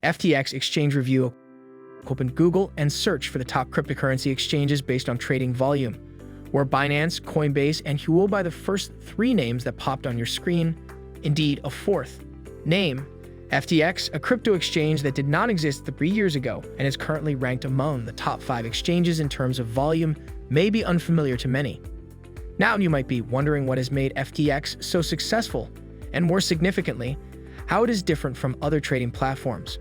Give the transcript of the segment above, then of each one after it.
FTX Exchange Review. Open Google and search for the top cryptocurrency exchanges based on trading volume. Were Binance, Coinbase, and Huobi the first three names that popped on your screen? Indeed, a fourth. Name: FTX, a crypto exchange that did not exist 3 years ago and is currently ranked among the top 5 exchanges in terms of volume, may be unfamiliar to many. Now you might be wondering what has made FTX so successful, and more significantly, how it is different from other trading platforms.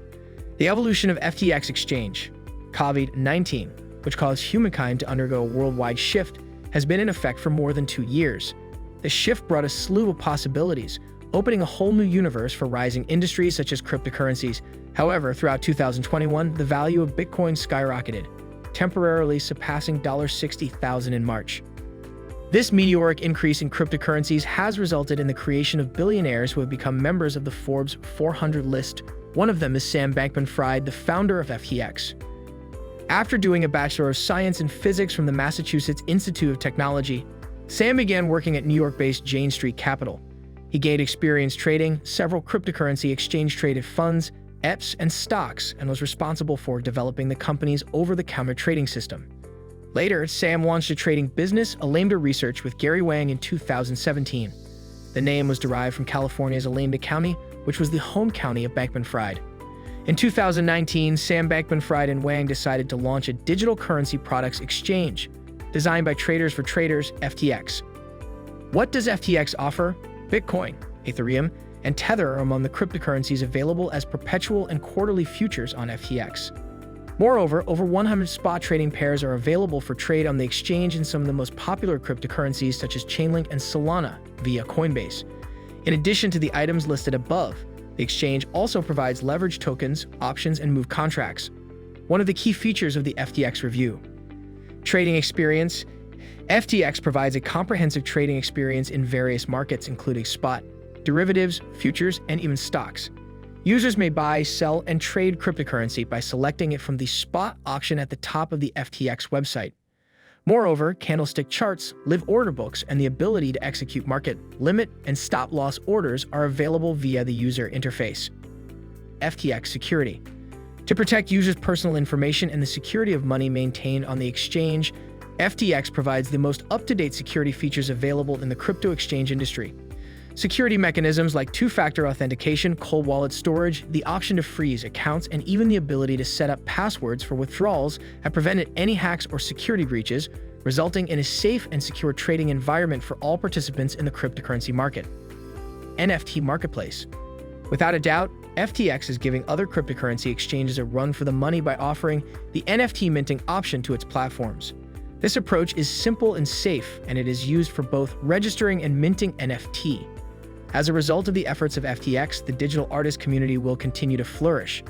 The evolution of FTX Exchange, COVID-19, which caused humankind to undergo a worldwide shift, has been in effect for more than 2 years. The shift brought a slew of possibilities, opening a whole new universe for rising industries such as cryptocurrencies. However, throughout 2021, the value of Bitcoin skyrocketed, temporarily surpassing $60,000 in March. This meteoric increase in cryptocurrencies has resulted in the creation of billionaires who have become members of the Forbes 400 list. One of them is Sam Bankman-Fried, the founder of FTX. After doing a Bachelor of Science in Physics from the Massachusetts Institute of Technology, Sam began working at New York-based Jane Street Capital. He gained experience trading several cryptocurrency exchange-traded funds, ETFs, and stocks, and was responsible for developing the company's over-the-counter trading system. Later, Sam launched a trading business, Alameda Research, with Gary Wang in 2017. The name was derived from California's Alameda County, which was the home county of Bankman-Fried. In 2019, Sam Bankman-Fried and Wang decided to launch a digital currency products exchange, designed by Traders for Traders, FTX. What does FTX offer? Bitcoin, Ethereum, and Tether are among the cryptocurrencies available as perpetual and quarterly futures on FTX. Moreover, over 100 spot trading pairs are available for trade on the exchange in some of the most popular cryptocurrencies such as Chainlink and Solana via Coinbase. In addition to the items listed above, the exchange also provides leverage tokens, options, and move contracts. One of the key features of the FTX Review. Trading experience. FTX provides a comprehensive trading experience in various markets including spot, derivatives, futures, and even stocks. Users may buy, sell, and trade cryptocurrency by selecting it from the spot auction at the top of the FTX website. Moreover, candlestick charts, live order books, and the ability to execute market, limit, and stop-loss orders are available via the user interface. FTX Security. To protect users' personal information and the security of money maintained on the exchange, FTX provides the most up-to-date security features available in the crypto exchange industry. Security mechanisms like two-factor authentication, cold wallet storage, the option to freeze accounts, and even the ability to set up passwords for withdrawals have prevented any hacks or security breaches, resulting in a safe and secure trading environment for all participants in the cryptocurrency market. NFT Marketplace. Without a doubt, FTX is giving other cryptocurrency exchanges a run for the money by offering the NFT minting option to its platforms. This approach is simple and safe, and it is used for both registering and minting NFT. As a result of the efforts of FTX, the digital artist community will continue to flourish.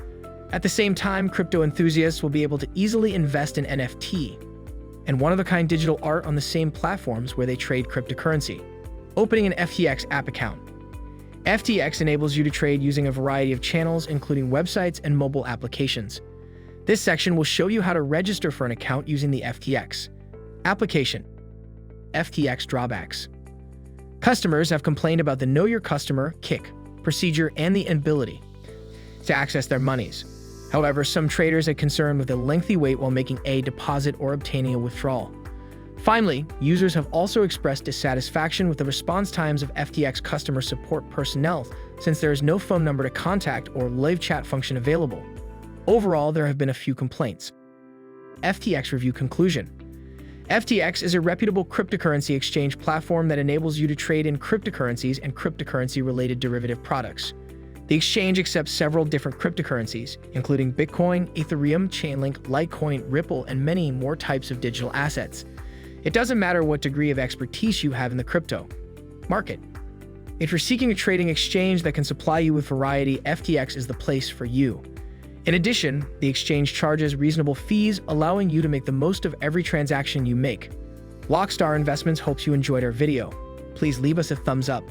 At the same time, crypto enthusiasts will be able to easily invest in NFT and one-of-a-kind digital art on the same platforms where they trade cryptocurrency. Opening an FTX app account. FTX enables you to trade using a variety of channels, including websites and mobile applications. This section will show you how to register for an account using the FTX application. FTX Drawbacks. Customers have complained about the Know Your Customer (KYC) procedure and the inability to access their monies. However, some traders are concerned with a lengthy wait while making a deposit or obtaining a withdrawal. Finally, users have also expressed dissatisfaction with the response times of FTX customer support personnel since there is no phone number to contact or live chat function available. Overall, there have been a few complaints. FTX Review Conclusion. FTX is a reputable cryptocurrency exchange platform that enables you to trade in cryptocurrencies and cryptocurrency-related derivative products. The exchange accepts several different cryptocurrencies, including Bitcoin, Ethereum, Chainlink, Litecoin, Ripple, and many more types of digital assets. It doesn't matter what degree of expertise you have in the crypto market. If you're seeking a trading exchange that can supply you with variety, FTX is the place for you. In addition, the exchange charges reasonable fees, allowing you to make the most of every transaction you make. Lockstar Investments hopes you enjoyed our video. Please leave us a thumbs up.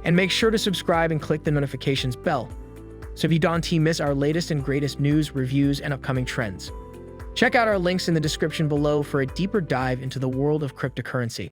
And make sure to subscribe and click the notifications bell, so if you don't miss our latest and greatest news, reviews, and upcoming trends. Check out our links in the description below for a deeper dive into the world of cryptocurrency.